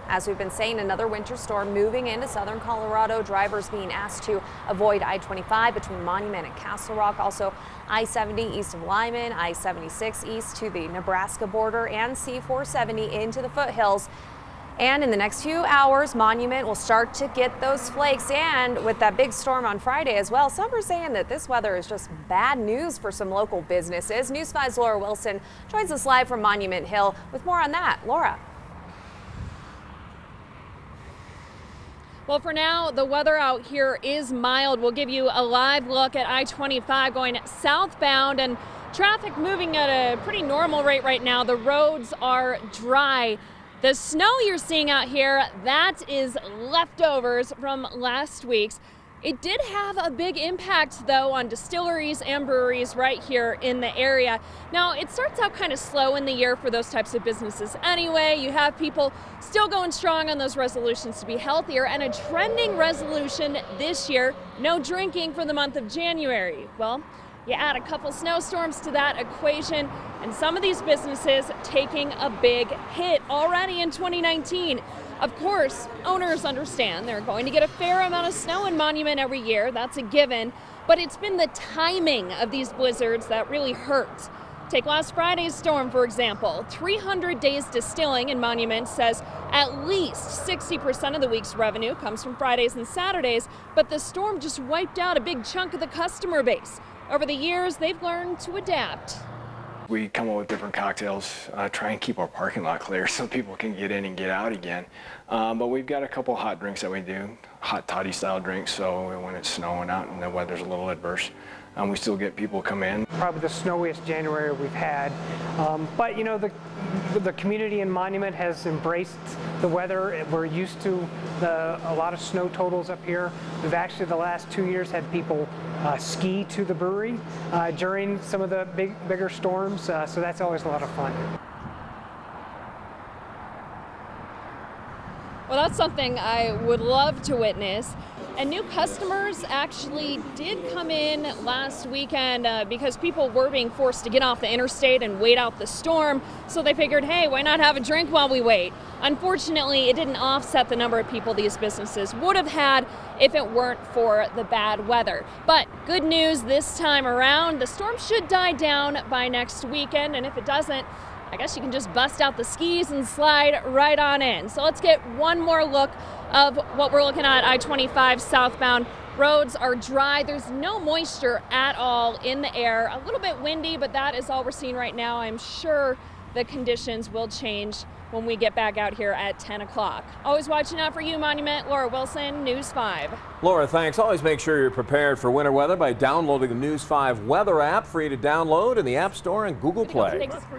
As we've been saying, another winter storm moving into southern Colorado. Drivers being asked to avoid I-25 between Monument and Castle Rock. Also I-70 east of Lyman, I-76 east to the Nebraska border, and C-470 into the foothills. And in the next few hours, Monument will start to get those flakes. And with that big storm on Friday as well, some are saying that this weather is just bad news for some local businesses. News 5's Laura Wilson joins us live from Monument Hill with more on that. Laura. Well, for now, the weather out here is mild. We'll give you a live look at I-25 going southbound, and traffic moving at a pretty normal rate right now. The roads are dry. The snow you're seeing out here, that is leftovers from last week's. It did have a big impact, though, on distilleries and breweries right here in the area. Now, it starts out kind of slow in the year for those types of businesses anyway. You have people still going strong on those resolutions to be healthier, and a trending resolution this year, no drinking for the month of January. Well, you add a couple snowstorms to that equation, and some of these businesses taking a big hit already in 2019. Of course, owners understand they're going to get a fair amount of snow in Monument every year. That's a given. But it's been the timing of these blizzards that really hurts. Take last Friday's storm, for example. 300 Days Distilling in Monument says at least 60% of the week's revenue comes from Fridays and Saturdays, but the storm just wiped out a big chunk of the customer base. Over the years, they've learned to adapt. We come up with different cocktails, try and keep our parking lot clear so people can get in and get out again. But we've got a couple hot drinks that we do, hot toddy style drinks, so when it's snowing out and the weather's a little adverse, we still get people come in. Probably the snowiest January we've had. But you know, the community in Monument has embraced the weather. We're used to a lot of snow totals up here. We've actually the last 2 years had people ski to the brewery during some of the bigger storms, so that's always a lot of fun. Well, that's something I would love to witness. And new customers actually did come in last weekend because people were being forced to get off the interstate and wait out the storm. So they figured, hey, why not have a drink while we wait? Unfortunately, it didn't offset the number of people these businesses would have had if it weren't for the bad weather. But good news this time around, the storm should die down by next weekend. And if it doesn't, I guess you can just bust out the skis and slide right on in. So let's get one more look of what we're looking at I-25 southbound. Roads are dry. There's no moisture at all in the air. A little bit windy, but that is all we're seeing right now. I'm sure the conditions will change when we get back out here at 10 o'clock. Always watching out for you, Monument. Laura Wilson, News 5. Laura, thanks. Always make sure you're prepared for winter weather by downloading the News 5 weather app, free to download in the App Store and Google Play.